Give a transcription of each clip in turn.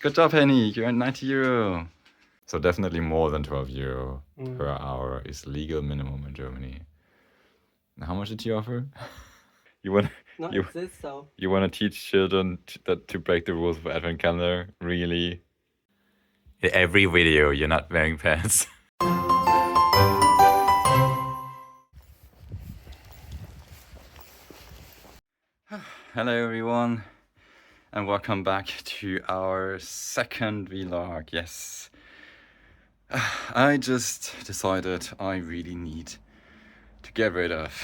Good job, Henny. You earned 90 euro. So definitely more than 12 euro per hour is legal minimum in Germany. And how much did you offer? You want Not you exist, so. you want to teach children to break the rules of Advent calendar? Really? In every video, you're not wearing pants. Hello everyone, and welcome back to our second vlog. Yes, I just decided I really need to get rid of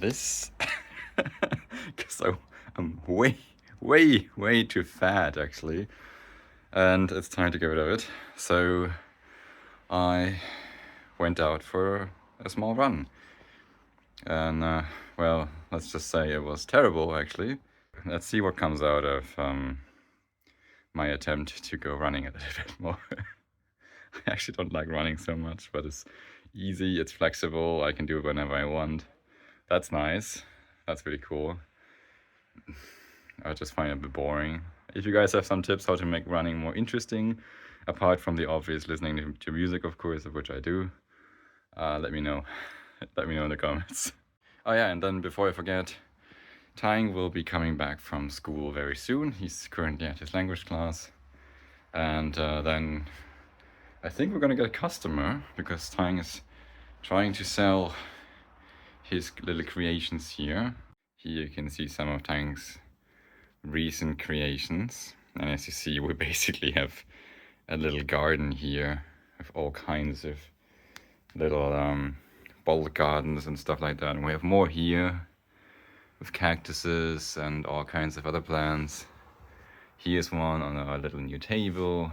this because I'm way too fat actually, and it's time to get rid of it. So I went out for a small run, and well, let's just say it was terrible actually. Let's see what comes out of my attempt to go running a little bit more. I actually don't like running so much, but it's easy, it's flexible, I can do it whenever I want. That's nice. That's really cool. I just find it a bit boring. If you guys have some tips how to make running more interesting, apart from the obvious listening to music, of course, of which I do, let me know. Let me know in the comments. Oh yeah, and then before I forget, Thanh will be coming back from school very soon. He's currently at his language class. And then I think we're gonna get a customer because Thanh is trying to sell his little creations here. Here you can see some of Thang's recent creations. And as you see, we basically have a little garden here with all kinds of little bulb gardens and stuff like that. And we have more here with cactuses and all kinds of other plants. Here's one on our little new table.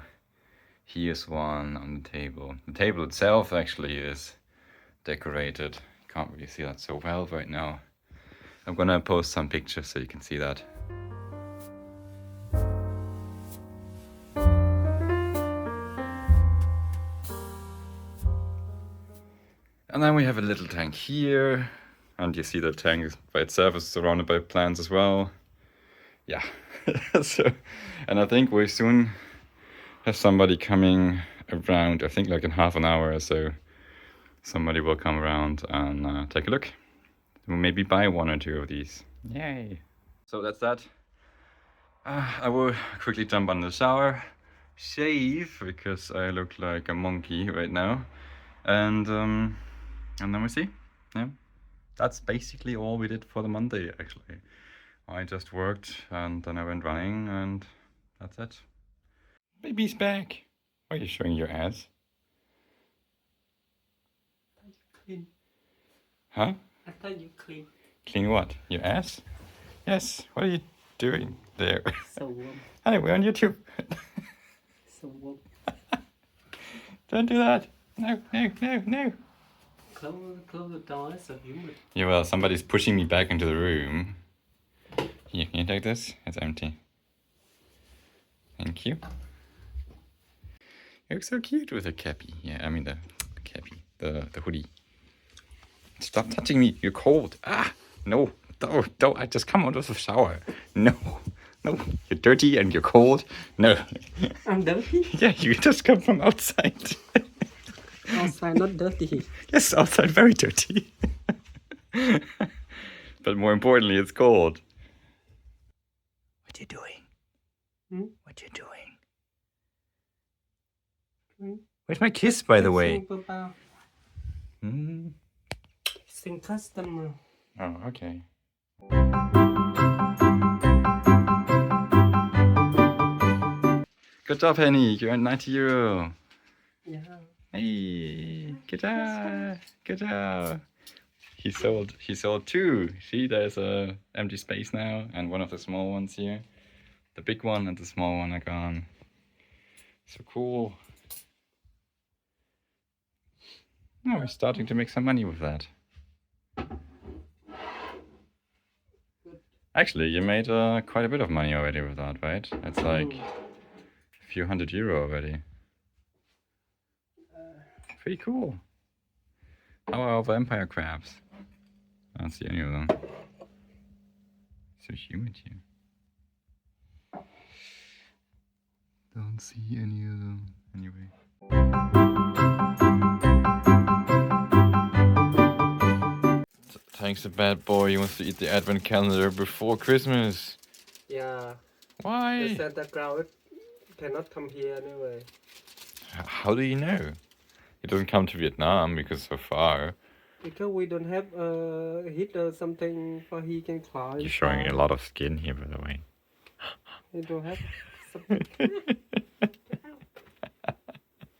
Here's one on the table. The table itself actually is decorated. Can't really see that so well right now. I'm gonna post some pictures so you can see that. And then we have a little tank here. And you see the tank by itself is surrounded by plants as well. Yeah. So, and I think we soon have somebody coming around, I think like in half an hour or so. Somebody will come around and take a look. We'll maybe buy one or two of these. Yay. So that's that. I will quickly jump on the shower, shave, because I look like a monkey right now. And then we see. Yeah. That's basically all we did for the Monday, actually. I just worked and then I went running and that's it. Baby's back. Why are you showing your ass? Clean. Huh? I thought you clean. Clean what? Your ass? Yes. What are you doing there? So warm. Hey, we're on YouTube. So warm. Don't do that. No. Close the door, it's so humid. Yeah, well, somebody's pushing me back into the room. Here, can you take this? It's empty. Thank you. You look so cute with a cappy. Yeah, I mean the cappy, the hoodie. Stop touching me. You're cold. Ah, no. Don't. I just come out of the shower. No. You're dirty and you're cold. No. I'm dirty? Yeah, you just come from outside. Outside, not dirty. Yes, outside very dirty. But more importantly, it's cold. What you doing? Hmm? What you doing? Hmm? Where's my kiss, by the way? Kissing customer. Oh, okay. Good job, Henny. You earned 90 euro. Yeah. Hey, good job. He sold two. See, there's a empty space now, and one of the small ones here. The big one and the small one are gone. So cool. Now we're starting to make some money with that. Actually, you made quite a bit of money already with that, right? It's like a few €100 already. Pretty cool. How are our vampire crabs? I don't see any of them. So humid here. Don't see any of them anyway. Thanks, a bad boy. He wants to eat the advent calendar before Christmas. Yeah. The Why? Santa Claus cannot come here anyway. How do you know? He doesn't come to Vietnam because so far. Because we don't have a heater or something for he can climb. You're showing a lot of skin here, by the way. We don't have something.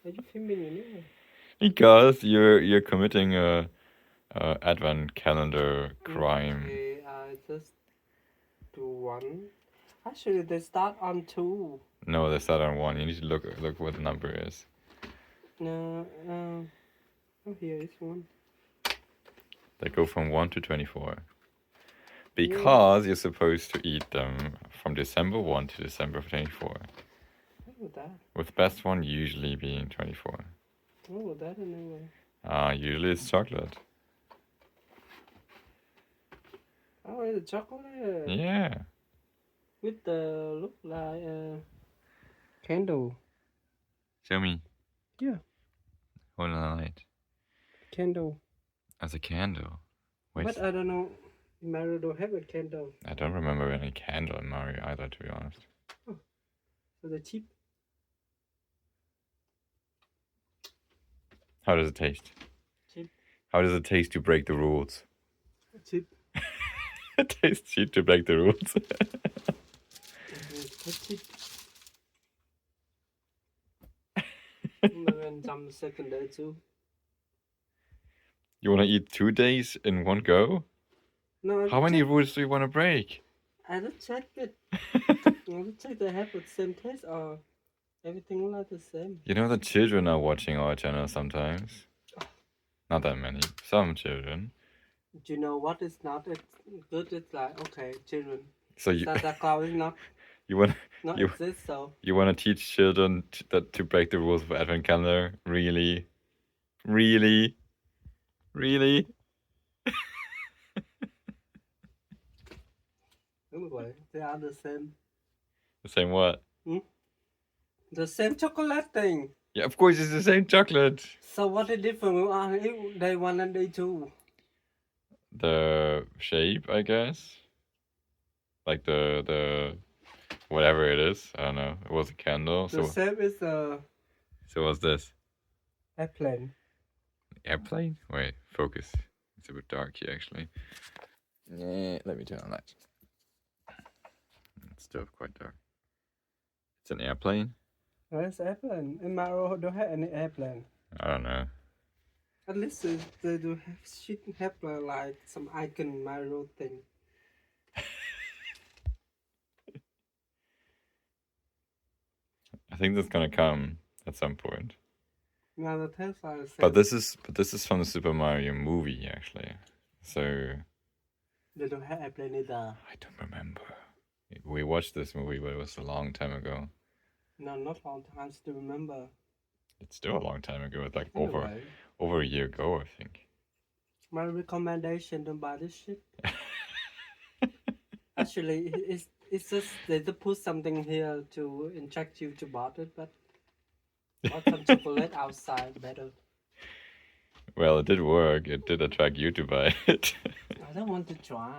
Are you filming anyway? Because you're committing a advent calendar crime. Okay, I just do one. Actually, they start on 2. No, they start on 1. You need to look what the number is. No, oh, here is 1. They go from 1 to 24. Because you're supposed to eat them from December 1 to December 24. Oh, that. With best one usually being 24. Oh, that anyway. Usually it's chocolate. Oh, it's chocolate. Yeah. With the look like candle. Show me. Yeah. Hold on a light. Candle. As a candle. Wait. But I don't know. Mario don't have a candle. I don't remember any candle in Mario either, to be honest. Oh, so they're cheap. How does it taste? Cheap. How does it taste to break the rules? Cheap. It tastes cheap to break the rules. Cheap. And some second day too. You want to eat 2 days in one go? No. How many rules do you want to break? I don't check it. I don't check they have the same taste or everything like the same. You know that children are watching our channel sometimes. Not that many. Some children. Do you know what is not good? It's like, okay, children. So you Santa Claus is not you want exist, so you want to teach children to break the rules of advent calendar? Really? Really? Really? anyway, they are the same. The same what? The same chocolate thing. Yeah, of course it's the same chocolate. So what is different on day 1 and day 2? The shape, I guess. Like the whatever it is. I don't know. It was a candle. The shape is So what's this? airplane. Airplane? Wait, focus. It's a bit dark here actually. Yeah, let me turn on that. It's still quite dark. It's an airplane? It's airplane. In Mario don't have any airplane. I don't know. At least they do have like some icon Mario thing. I think that's gonna come at some point. Yeah, the taste are the same. But this is from the Super Mario movie actually. So They don't have airplane either. I don't remember. We watched this movie, but it was a long time ago. No, not long time to remember. It's still a long time ago. It's like Anyway, over a year ago, I think. my recommendation: don't buy this shit. Actually, it's just they just put something here to attract you to buy it, but or some chocolate outside better. Well, it did work. It did attract you to buy it. I don't want to try.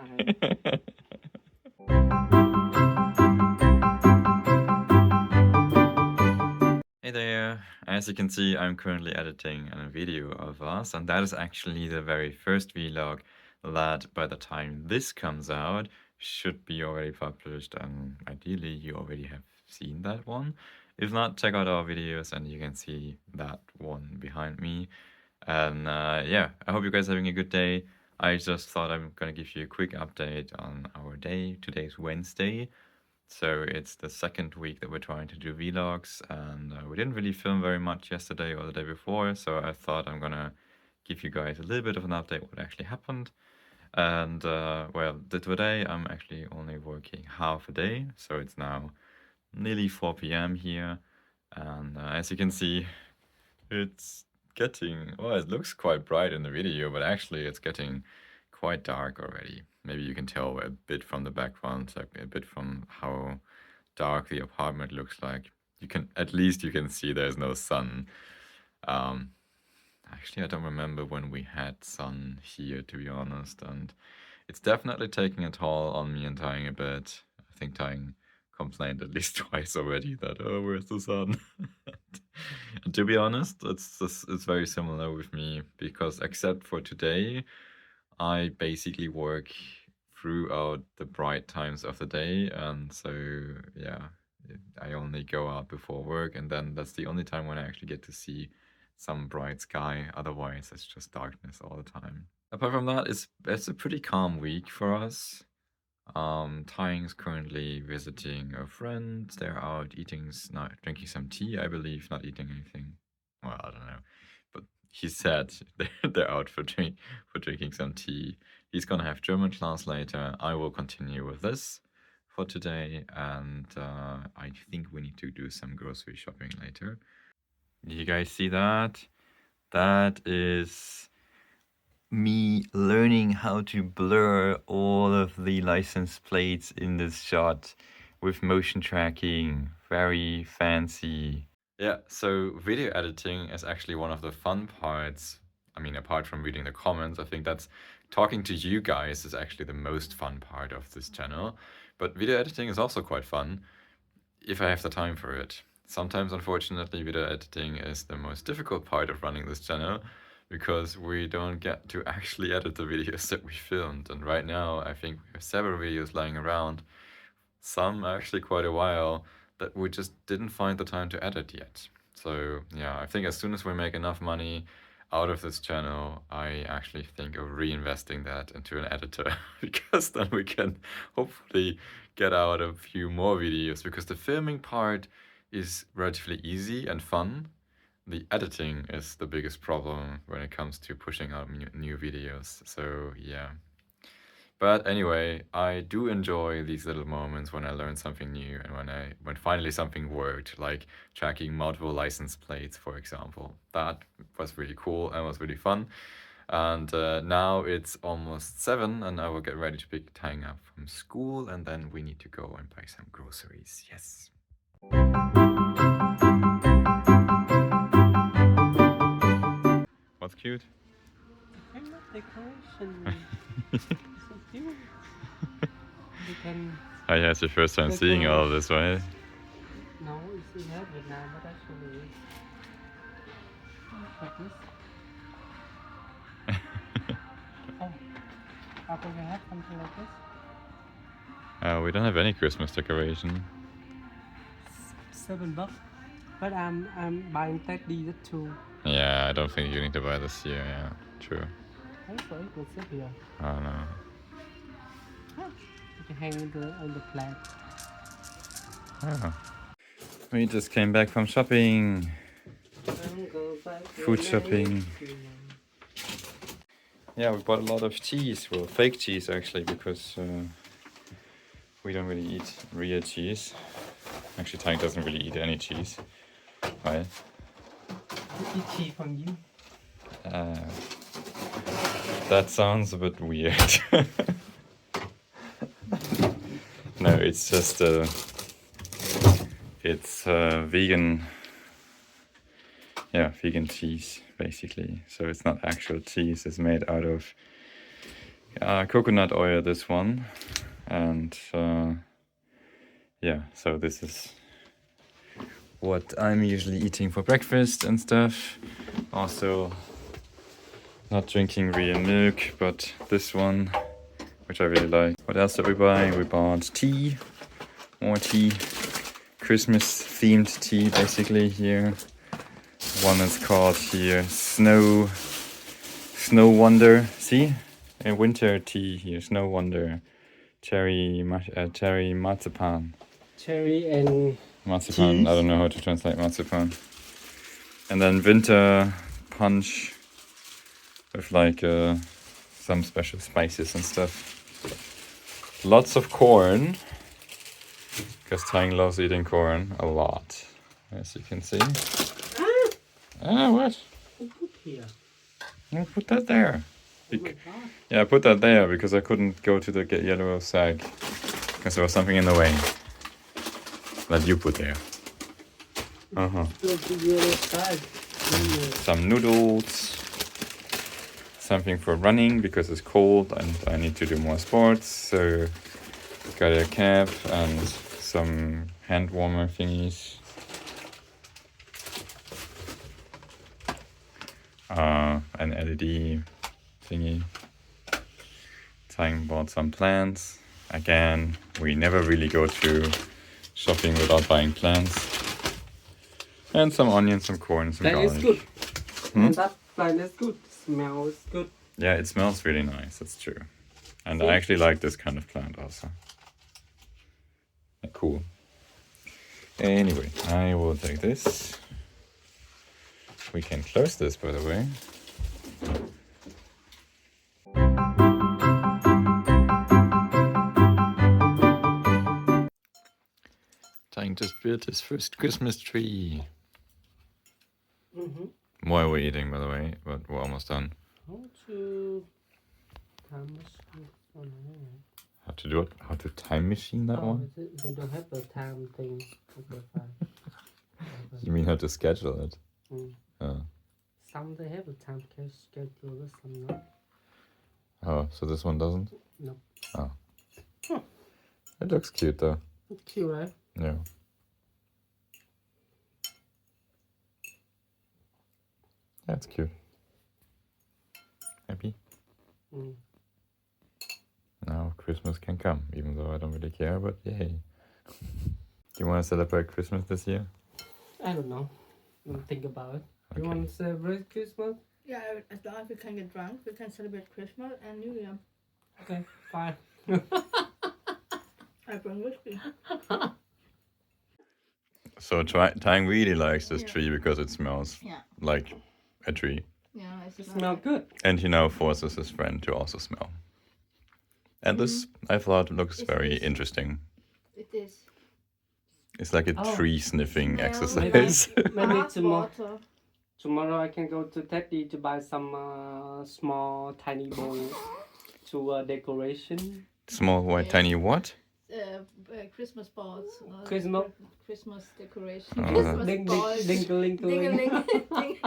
Hey there! As you can see, I'm currently editing a video of us, and that is actually the very first vlog that by the time this comes out should be already published, and ideally you already have seen that one. If not, check out our videos and you can see that one behind me. And yeah, I hope you guys are having a good day. I just thought I'm gonna give you a quick update on our day. Today's Wednesday. So it's the second week that we're trying to do vlogs, and we didn't really film very much yesterday or the day before, so I thought I'm gonna give you guys a little bit of an update what actually happened. And well, today I'm actually only working half a day, so it's now nearly 4 p.m. here, and as you can see, it's getting, well, it looks quite bright in the video, but actually it's getting quite dark already. Maybe you can tell a bit from the background, like a bit from how dark the apartment looks like. at least you can see there's no sun. Actually, I don't remember when we had sun here, to be honest, and it's definitely taking a toll on me and Tying a bit. I think Tying complained at least twice already that, oh, where's the sun? And to be honest, it's very similar with me, because except for today, I basically work throughout the bright times of the day, and so yeah, I only go out before work, and then that's the only time when I actually get to see some bright sky. Otherwise, it's just darkness all the time. Apart from that, it's a pretty calm week for us. Tying is currently visiting a friend. They're out drinking some tea, I believe, not eating anything. Well, I don't know, but he said they're out for drinking some tea. He's gonna have German class later. I will continue with this for today, and I think we need to do some grocery shopping later. Do you guys see that? That is me learning how to blur all of the license plates in this shot with motion tracking. Very fancy. Yeah, so video editing is actually one of the fun parts. I mean, apart from reading the comments, I think that's talking to you guys is actually the most fun part of this channel. But video editing is also quite fun if I have the time for it. Sometimes, unfortunately, video editing is the most difficult part of running this channel, because we don't get to actually edit the videos that we filmed. And right now, I think we have several videos lying around, some actually quite a while, that we just didn't find the time to edit yet. So yeah, I think as soon as we make enough money out of this channel, I actually think of reinvesting that into an editor, because then we can hopefully get out a few more videos, because the filming part is relatively easy and fun. The editing is the biggest problem when it comes to pushing out new videos. So yeah. But anyway, I do enjoy these little moments when I learn something new, and when finally something worked, like tracking multiple license plates, for example. That was really cool and was really fun. And now it's almost 7, and I will get ready to pick Tying up from school, and then we need to go and buy some groceries. Yes. What's cute? Christmas decoration. So cute. You can. Oh yeah, it's your first time seeing all of this, right? No, it's in Vietnam, but actually like this. Oh, Papa, you have something like this? We don't have any Christmas decoration. $7. But I'm buying Teddy too. Yeah, I don't think you need to buy this here. Yeah, true. That's so expensive here. I don't know. You can hang it on the plant. Oh. We just came back from shopping. Food shopping. Yeah, we bought a lot of cheese. Well, fake cheese actually, because we don't really eat real cheese. Actually, Tank doesn't really eat any cheese. Right? Eat cheese from you. That sounds a bit weird. No, it's just it's vegan. Yeah, vegan cheese basically. So it's not actual cheese. It's made out of coconut oil. This one, and yeah. So this is what I'm usually eating for breakfast and stuff. Also, not drinking real milk, but this one, which I really like. What else did we buy? We bought tea, more tea, Christmas themed tea basically here. One is called here Snow Wonder. See, a winter tea here, Snow Wonder, cherry marzipan. Cherry and Marzipan. cheese. I don't know how to translate marzipan. And then winter punch with like some special spices and stuff. Lots of corn, because Tang loves eating corn a lot, as you can see. What? Put here. I'll put that there. Oh my God. Yeah, I put that there because I couldn't go to the yellow sack because there was something in the way that you put there. Uh-huh. Go to the other side. Some noodles. Something for running because it's cold and I need to do more sports. So got a cap and some hand warmer thingies. An LED thingy. Thanh bought some plants. Again, we never really go to shopping without buying plants. And some onions, some corn, some That garlic. is good. And that plant is good. Smells good. Yeah, it smells really nice, that's true. And See? I actually like this kind of plant also. Cool. Anyway, I will take this. We can close this, by the way. Thanh just built his first Christmas tree. Mm-hmm. What are we eating, by the way? But we're almost done. How to time machine? Oh, no. How to do it? How to time machine that one? They don't have a time thing. Okay, fine. You mean how to schedule it? Mm. Oh. Some they have a time schedule, some not. Oh, so this one doesn't? No. Oh. Huh. It looks cute though. It's cute, right? Yeah. That's cute. Happy? Mm. Now Christmas can come, even though I don't really care, but yay. Do you want to celebrate Christmas this year? I don't know. Think about it. Okay. You want to celebrate Christmas? Yeah, as long as we can get drunk, we can celebrate Christmas and New Year. Okay, fine. I bring whiskey. So Thanh really likes this Yeah. tree because it smells Yeah. like a tree. Yeah, it's It smells good. And he now forces his friend to also smell. And this, I thought, looks It's very nice. interesting. It is. It's like a Oh. tree sniffing Smell exercise. Maybe Hard tomorrow. water. Tomorrow I can go to Teddy to buy some small tiny bowl to decoration. Small white tiny what? Christmas balls. Christmas- Christmas decoration. Oh. Christmas Ding balls. ding ding ling ling. Ding-a-ling.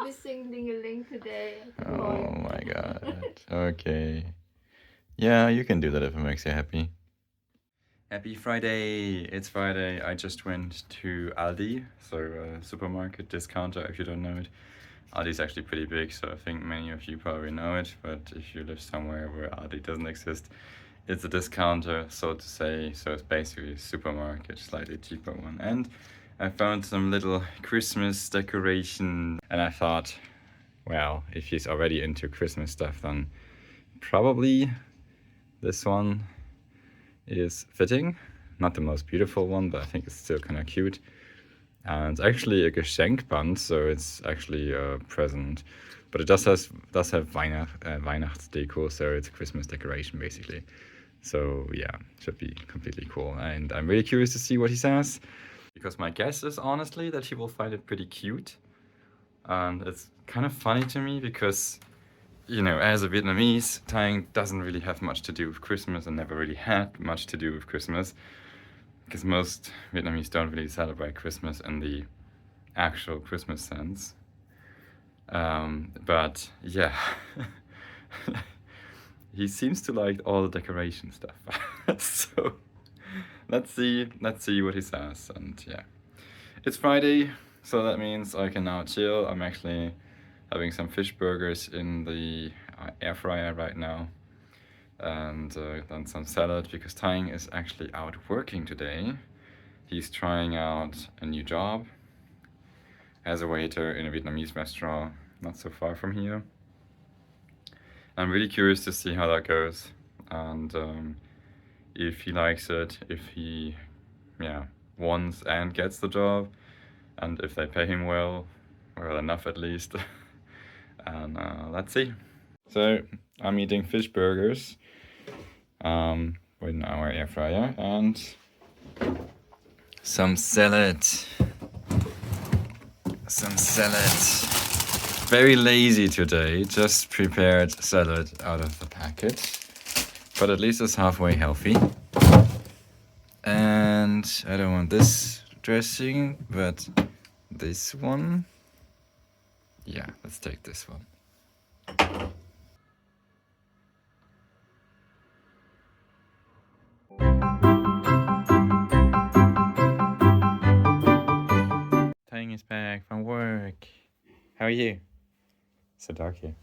We sing ding-a-ling today. Oh my god. Okay. Yeah, you can do that if it makes you happy. Happy Friday! It's Friday. I just went to Aldi, so a supermarket discounter if you don't know it. Aldi is actually pretty big, so I think many of you probably know it, but if you live somewhere where Aldi doesn't exist, it's a discounter, so to say, so it's basically a supermarket, slightly cheaper one. And I found some little Christmas decoration, and I thought, well, if he's already into Christmas stuff, then probably this one is fitting. Not the most beautiful one, but I think it's still kind of cute. And it's actually a Geschenkband, so it's actually a present. But it does have Weihnachtsdeko, so it's a Christmas decoration basically. So yeah, should be completely cool. And I'm really curious to see what he says, because my guess is honestly that he will find it pretty cute. And it's kind of funny to me because, you know, as a Vietnamese, Thanh doesn't really have much to do with Christmas and never really had much to do with Christmas, because most Vietnamese don't really celebrate Christmas in the actual Christmas sense. But yeah, he seems to like all the decoration stuff. So let's see what he says. And yeah, it's Friday, so that means I can now chill. I'm actually having some fish burgers in the air fryer right now, and done some salad because Thanh is actually out working today. He's trying out a new job as a waiter in a Vietnamese restaurant not so far from here. I'm really curious to see how that goes, and if he likes it, if he wants and gets the job, and if they pay him well enough at least. And let's see. So I'm eating fish burgers in our air fryer and some salad. Very lazy today, just prepared salad out of the packet, but at least it's halfway healthy. And I don't want this dressing, but this one, yeah, let's take this one. Thanh is back from work. How are you? It's so dark here.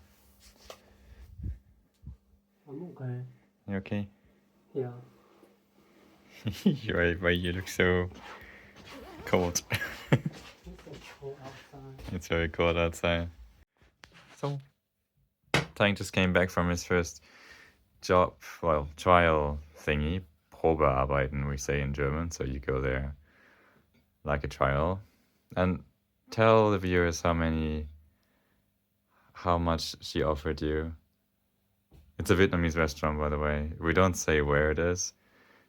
I'm okay. You okay? Yeah. Why you look so cold? It's so cold outside. It's very cold outside. So, Thanh just came back from his first job, well, trial thingy. Probearbeiten, we say in German. So you go there like a trial. And tell the viewers how much she offered you. It's a Vietnamese restaurant, by the way. We don't say where it is,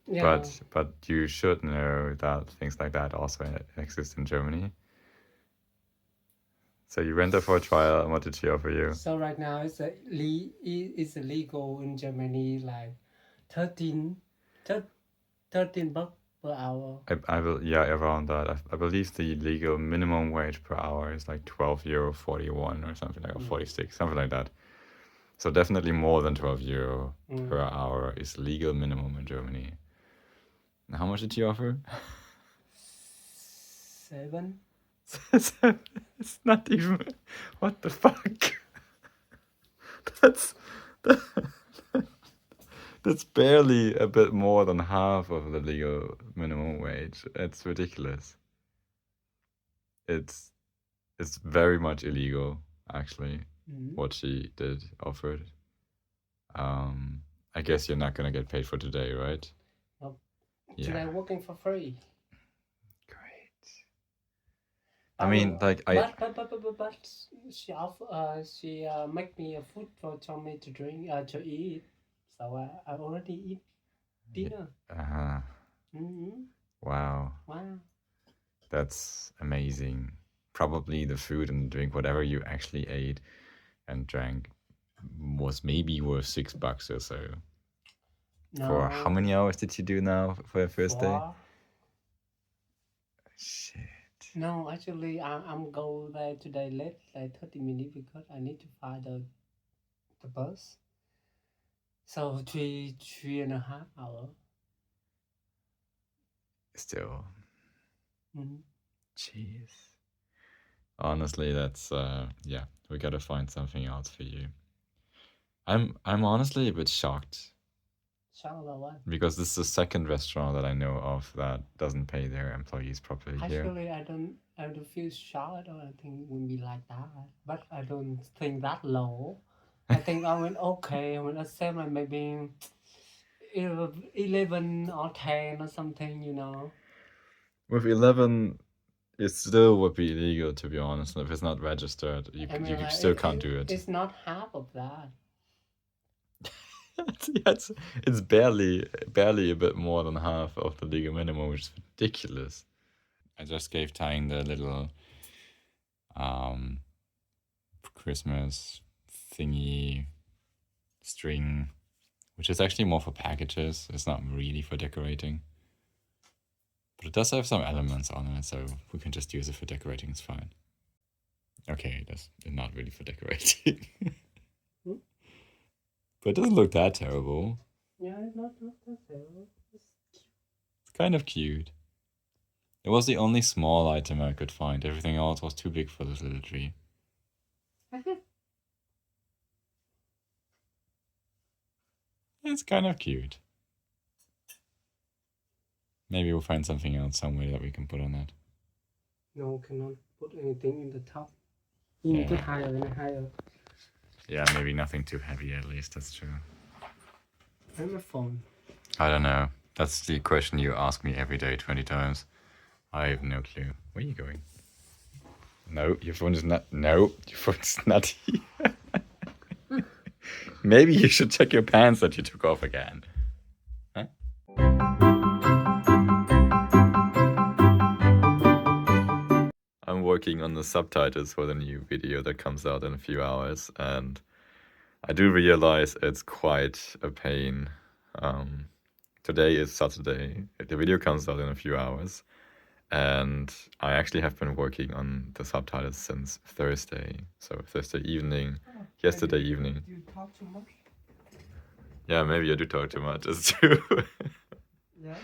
Yeah. but you should know that things like that also exist in Germany. So you went there for a trial, and what did she offer you? So right now it's illegal in Germany, like 13 bucks per hour. I will, yeah, around that. I believe the legal minimum wage per hour is like €12.41 or something like, or 46, something like that. So definitely more than €12 per hour is legal minimum in Germany. And how much did you offer? 7. It's not even. What the fuck? That's barely a bit more than half of the legal minimum wage. It's ridiculous. It's very much illegal, actually, what she offered. I guess you're not gonna get paid for today, right? Nope. Yeah. Today working for free. Great. I mean, like But she make me a food for me to drink to eat. So I already eat dinner. Wow. Wow. That's amazing. Probably the food and drink, whatever you actually ate and drank, was maybe worth $6 or so. No. For how many hours did you do now for your first day? 4. Shit. No, actually, I'm go there today late, like 30 minutes, because I need to find the bus. So 3.5 hours. Still. Mm-hmm. Jeez. Honestly, that's yeah, we gotta find something else for you. I'm honestly a bit shocked. Shocked about what? Because this is the second restaurant that I know of that doesn't pay their employees properly here. Actually, I don't feel shocked or anything. It wouldn't be like that, but I don't think that low. I think I went okay. I went accept like maybe 11 or 10 or something, you know. With 11, it still would be illegal, to be honest. If it's not registered, you like, still can't do it. It's not half of that. It's barely a bit more than half of the legal minimum, which is ridiculous. I just gave Tying the little Christmas thingy string, which is actually more for packages. It's not really for decorating. But it does have some elements on it, so we can just use it for decorating. It's fine. Okay, that's not really for decorating. But it doesn't look that terrible. Yeah, it's not that terrible. It's kind of cute. It was the only small item I could find. Everything else was too big for this little tree. It's kind of cute. Maybe we'll find something else somewhere that we can put on that. No, cannot put anything in the top. You need to higher and higher. Yeah, maybe nothing too heavy at least, that's true. And my phone. I don't know. That's the question you ask me every day 20 times. I have no clue. Where are you going? No, your phone is not. No, your phone is not here. Maybe you should check your pants that you took off again. Huh? I'm working on the subtitles for the new video that comes out in a few hours, and I do realize it's quite a pain. Today is Saturday. The video comes out in a few hours, And I actually have been working on the subtitles since Thursday. So Thursday evening, yesterday evening. You talk too much. Yeah, maybe I do talk too much. It's true. Yeah.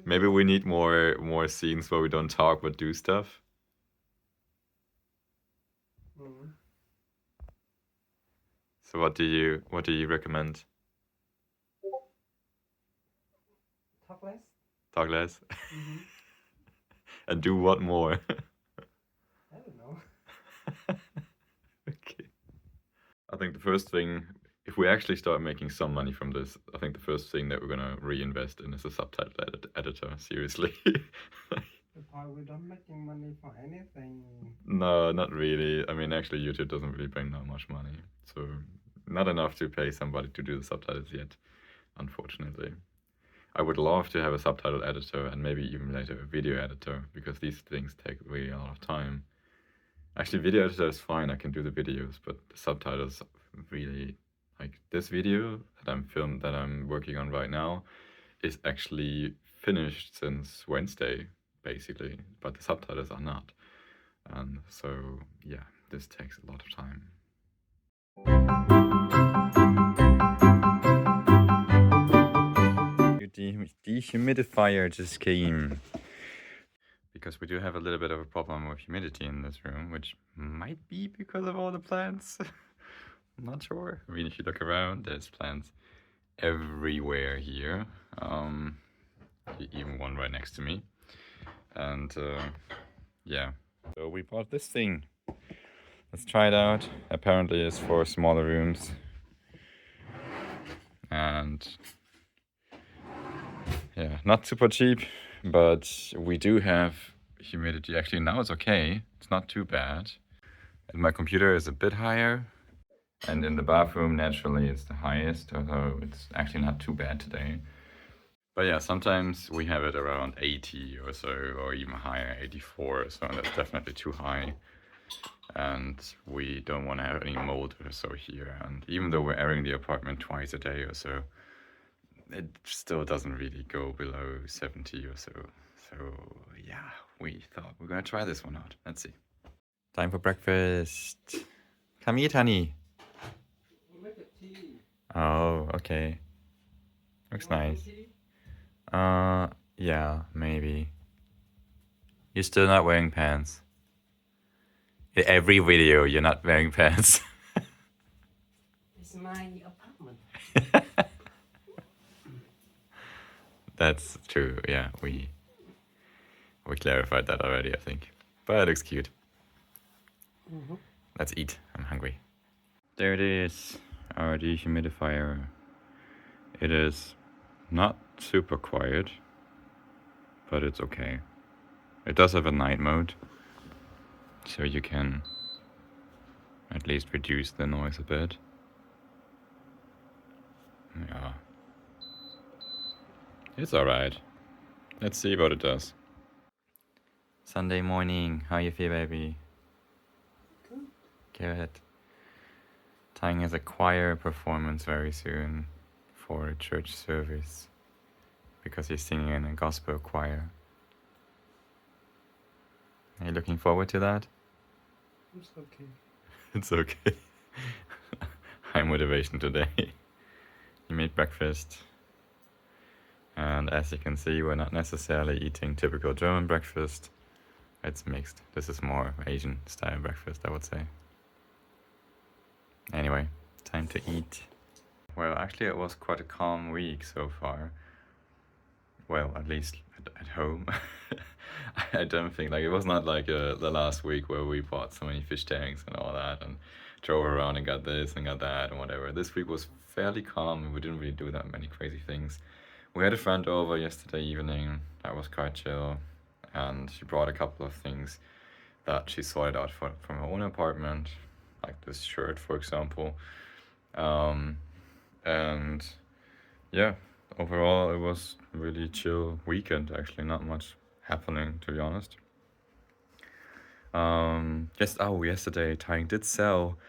Maybe we need more scenes where we don't talk but do stuff. Mm. So what do you recommend? Talk less. Talk less Mm-hmm. and do what more? I don't know. Okay. I think the first thing, if we actually start making some money from this, I think the first thing that we're gonna reinvest in is a subtitle editor. Seriously. Because we don't making money for anything. No, not really. I mean, actually, YouTube doesn't really bring that much money, so not enough to pay somebody to do the subtitles yet, unfortunately. I would love to have a subtitle editor and maybe even later a video editor, because these things take really a lot of time. Actually, video editor is fine, I can do the videos, but the subtitles really, like this video that I'm working on right now is actually finished since Wednesday, basically, but the subtitles are not. And so, yeah, this takes a lot of time. The dehumidifier just came. Because we do have a little bit of a problem with humidity in this room, which might be because of all the plants. I'm not sure. I mean, if you look around, there's plants everywhere here. Even one right next to me. And yeah, so we bought this thing. Let's try it out. Apparently it's for smaller rooms. And yeah, not super cheap, but we do have humidity. Actually, now it's okay. It's not too bad. And my computer is a bit higher. And in the bathroom, naturally, it's the highest, although it's actually not too bad today. But yeah, sometimes we have it around 80 or so, or even higher, 84 or so, and that's definitely too high. And we don't want to have any mold or so here. And even though we're airing the apartment twice a day or so, it still doesn't really go below 70 or so. So yeah, we thought we're gonna try this one out. Let's see. Time for breakfast. Come eat, honey. Make a tea. Oh, okay. Looks Want some nice. tea? Yeah, maybe. You're still not wearing pants. In every video, you're not wearing pants. It's my apartment. That's true, yeah, we clarified that already, I think. But it looks cute. Mm-hmm. Let's eat, I'm hungry. There it is, our dehumidifier. It is not super quiet, but it's okay. It does have a night mode, so you can at least reduce the noise a bit. Yeah. It's alright. Let's see what it does. Sunday morning, how you feel, baby? Good. Good. Tang has a choir performance very soon for a church service because he's singing in a gospel choir. Are you looking forward to that? It's okay. It's okay. High motivation today. He made breakfast. And as you can see, we're not necessarily eating typical German breakfast. It's mixed. This is more Asian style breakfast, I would say. Anyway, time to eat. Well, actually it was quite a calm week so far. Well, at least at home. I don't think, like, it was not like the last week where we bought so many fish tanks and all that and drove around and got this and got that and whatever. This week was fairly calm and we didn't really do that many crazy things. We had a friend over yesterday evening. That was quite chill. And she brought a couple of things that she sorted out from her own apartment, like this shirt, for example. And yeah, overall it was a really chill weekend, actually. Not much happening, to be honest. Yesterday Tang did sell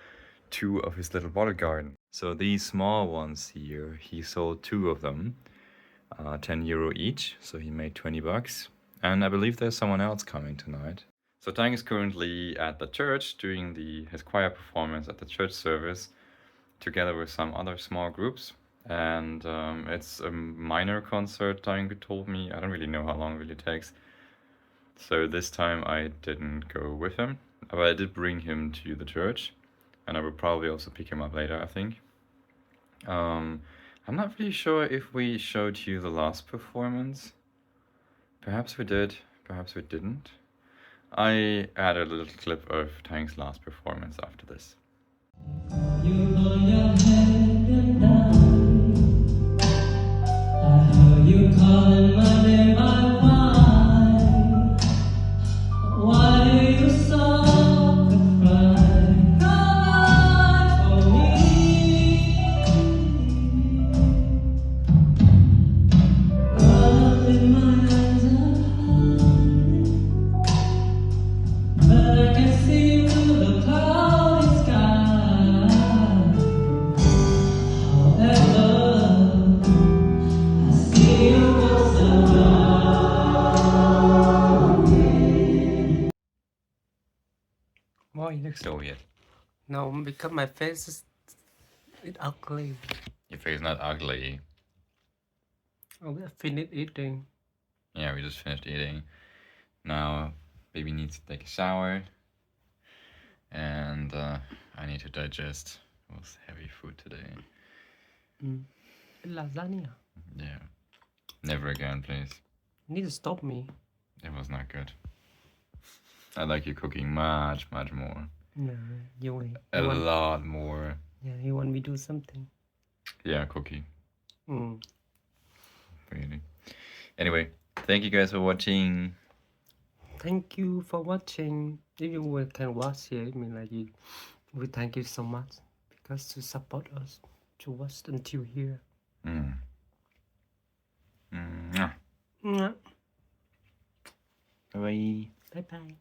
2 of his little bottle garden. So these small ones here, he sold 2 of them, €10 each, so he made 20 bucks. And I believe there's someone else coming tonight. So Tang is currently at the church doing his choir performance at the church service together with some other small groups. And it's a minor concert, Tang told me. I don't really know how long it really takes. So this time I didn't go with him, but I did bring him to the church. And I will probably also pick him up later, I think. I'm not really sure if we showed you the last performance. Perhaps we did, perhaps we didn't. I added a little clip of Tang's last performance after this. You hold your head and down. I heard you calling my name, why do you stop and cry? Cry for me. Love in my hands are high, but I can see through the cloudy sky. However, I see you once again. Why you look So weird. No, because my face is ugly. Your face is not ugly. Oh, we finished eating. Yeah, we just finished eating. Now, baby needs to take a shower. And I need to digest. It was heavy food today. Lasagna. Yeah. Never again, please. You need to stop me. It was not good. I like you cooking much, much more. No, you want. A lot more. Yeah, you want me to do something. Yeah, cookie. Mm. Really. Anyway, thank you guys for watching. Thank you for watching. If you can watch here, I mean, like you, we thank you so much because to support us to watch until here. Bye. Bye bye.